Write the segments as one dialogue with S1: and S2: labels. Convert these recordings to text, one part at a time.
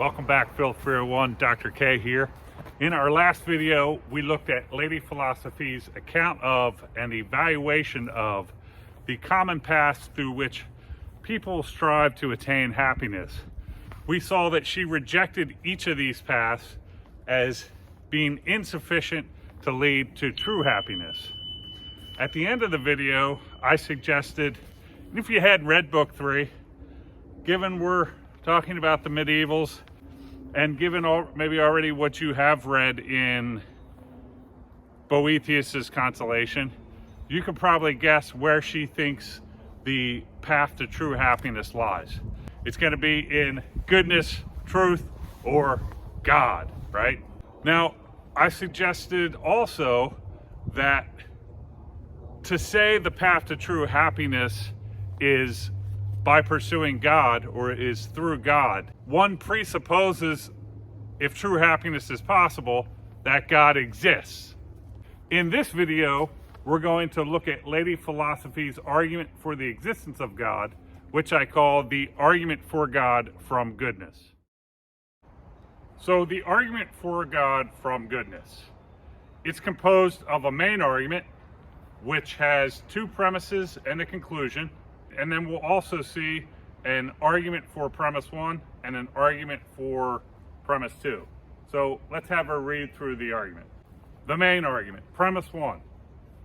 S1: Welcome back, Phil 301, Dr. K here. In our last video, we looked at Lady Philosophy's account of and evaluation of the common paths through which people strive to attain happiness. We saw that she rejected each of these paths as being insufficient to lead to true happiness. At the end of the video, I suggested, if you had read book 3, given we're talking about the medievals, and given maybe already what you have read in Boethius's Consolation, you could probably guess where she thinks the path to true happiness lies. It's going to be in goodness, truth, or God, right? Now, I suggested also that to say the path to true happiness is by pursuing God or is through God, one presupposes, if true happiness is possible, that God exists. In this video, we're going to look at Lady Philosophy's argument for the existence of God, which I call the argument for God from goodness. So the argument for God from goodness, it's composed of a main argument, which has two premises and a conclusion. And then we'll also see an argument for premise 1 and an argument for premise 2. So let's have her read through the argument. The main argument, premise 1,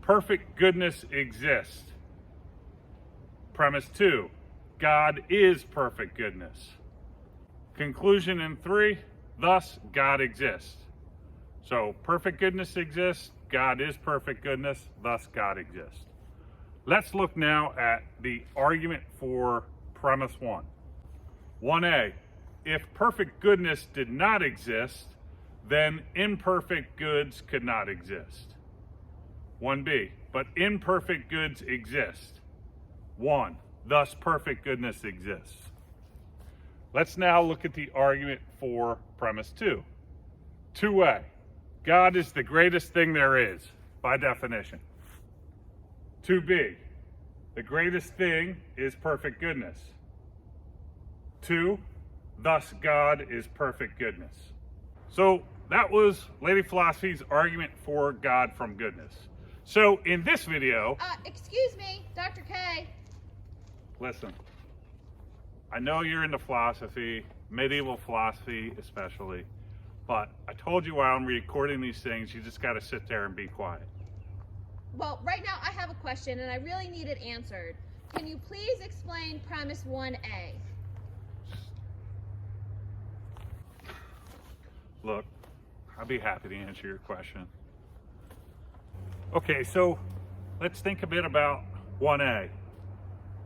S1: perfect goodness exists. Premise 2, God is perfect goodness. Conclusion in 3, thus God exists. So perfect goodness exists, God is perfect goodness, thus God exists. Let's look now at the argument for premise 1. 1a, if perfect goodness did not exist, then imperfect goods could not exist. 1b, but imperfect goods exist. 1, thus perfect goodness exists. Let's now look at the argument for premise 2. 2a, God is the greatest thing there is, by definition. 2b, the greatest thing is perfect goodness. 2, thus God is perfect goodness. So that was Lady Philosophy's argument for God from goodness. So in this video...
S2: Excuse me, Dr. K.
S1: Listen, I know you're into philosophy, medieval philosophy especially, but I told you while I'm recording these things, you just got to sit there and be quiet.
S2: Well, right now I have a question and I really need it answered. Can you please explain premise 1A?
S1: Look, I'll be happy to answer your question. Okay, so let's think a bit about 1A.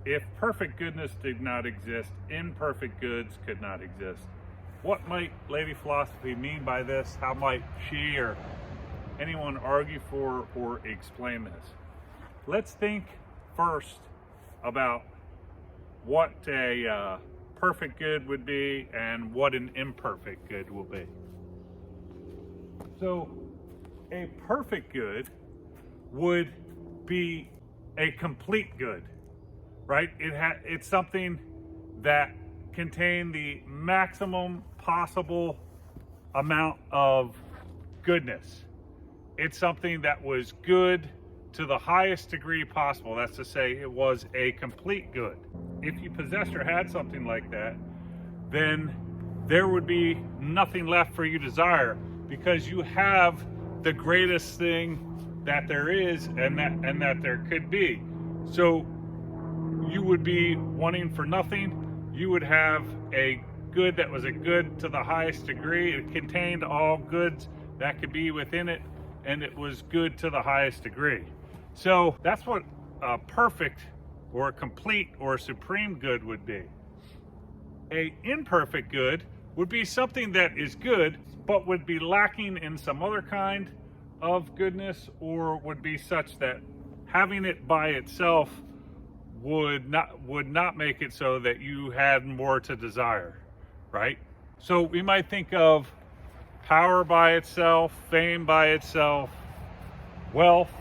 S1: If perfect goodness did not exist, imperfect goods could not exist. What might Lady Philosophy mean by this? How might she or anyone argue for or explain this? Let's think first about what a perfect good would be and what an imperfect good will be. So a perfect good would be a complete good, right? It's something that contained the maximum possible amount of goodness. It's something that was good to the highest degree possible. That's to say, it was a complete good. If you possessed or had something like that, then there would be nothing left for you to desire, because you have the greatest thing that there is and that there could be. So you would be wanting for nothing. You would have a good that was a good to the highest degree. It contained all goods that could be within it, and it was good to the highest degree. So that's what a perfect or a complete or a supreme good would be. A imperfect good would be something that is good but would be lacking in some other kind of goodness, or would be such that having it by itself would not make it so that you had more to desire, right? So we might think of power by itself, fame by itself, wealth,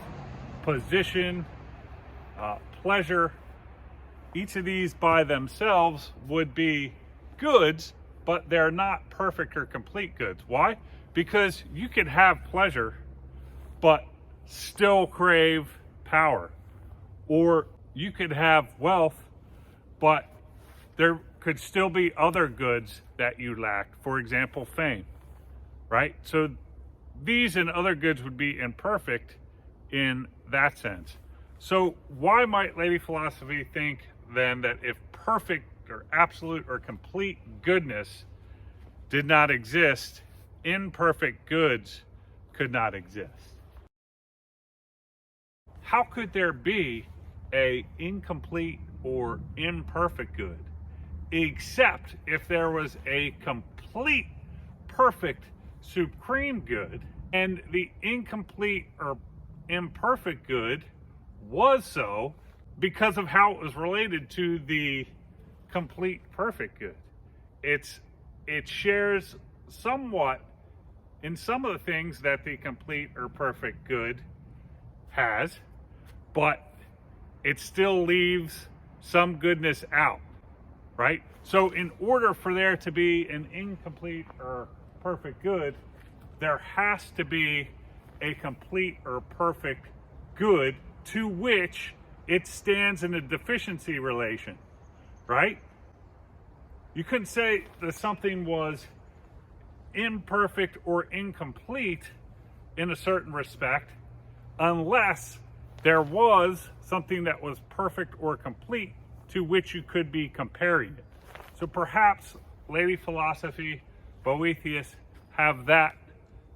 S1: position, pleasure. Each of these by themselves would be goods, but they're not perfect or complete goods. Why? Because you can have pleasure, but still crave power. Or you could have wealth, but there could still be other goods that you lack. For example, fame, right? So these and other goods would be imperfect in that sense. So why might Lady Philosophy think then that if perfect or absolute or complete goodness did not exist, imperfect goods could not exist? How could there be a incomplete or imperfect good, except if there was a complete, perfect, supreme good, and the incomplete or imperfect good was so because of how it was related to the complete, perfect good. It shares somewhat in some of the things that the complete or perfect good has, but it still leaves some goodness out, right? So in order for there to be an incomplete or perfect good, there has to be a complete or perfect good to which it stands in a deficiency relation, right? You couldn't say that something was imperfect or incomplete in a certain respect unless there was something that was perfect or complete to which you could be comparing it. So perhaps Lady Philosophy, Boethius have that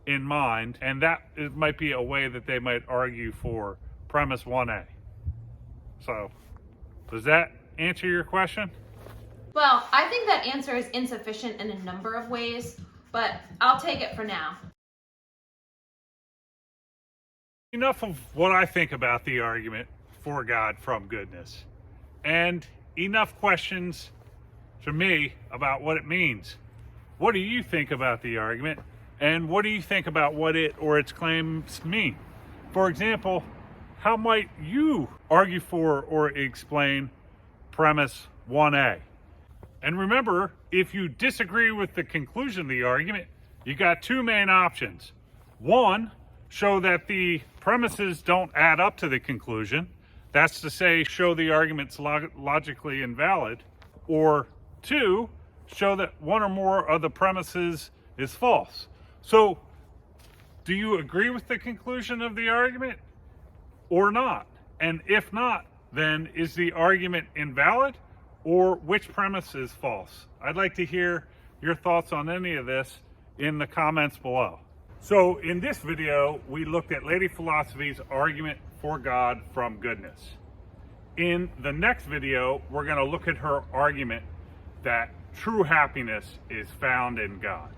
S1: in mind, and that might be a way that they might argue for premise 1A. So, does that answer your question?
S2: Well, I think that answer is insufficient in a number of ways, but I'll take it for now.
S1: Enough of what I think about the argument for God from goodness, and enough questions to me about what it means. What do you think about the argument, and what do you think about what it or its claims mean? For example, how might you argue for or explain premise 1A? And remember, if you disagree with the conclusion of the argument, you got two main options. One, show that the premises don't add up to the conclusion. That's to say, show the argument's logically invalid. Or two, show that one or more of the premises is false. So, do you agree with the conclusion of the argument or not? And if not, then is the argument invalid, or which premise is false? I'd like to hear your thoughts on any of this in the comments below. So in this video, we looked at Lady Philosophy's argument for God from goodness. In the next video, we're going to look at her argument that true happiness is found in God.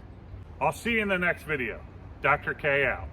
S1: I'll see you in the next video. Dr. K out.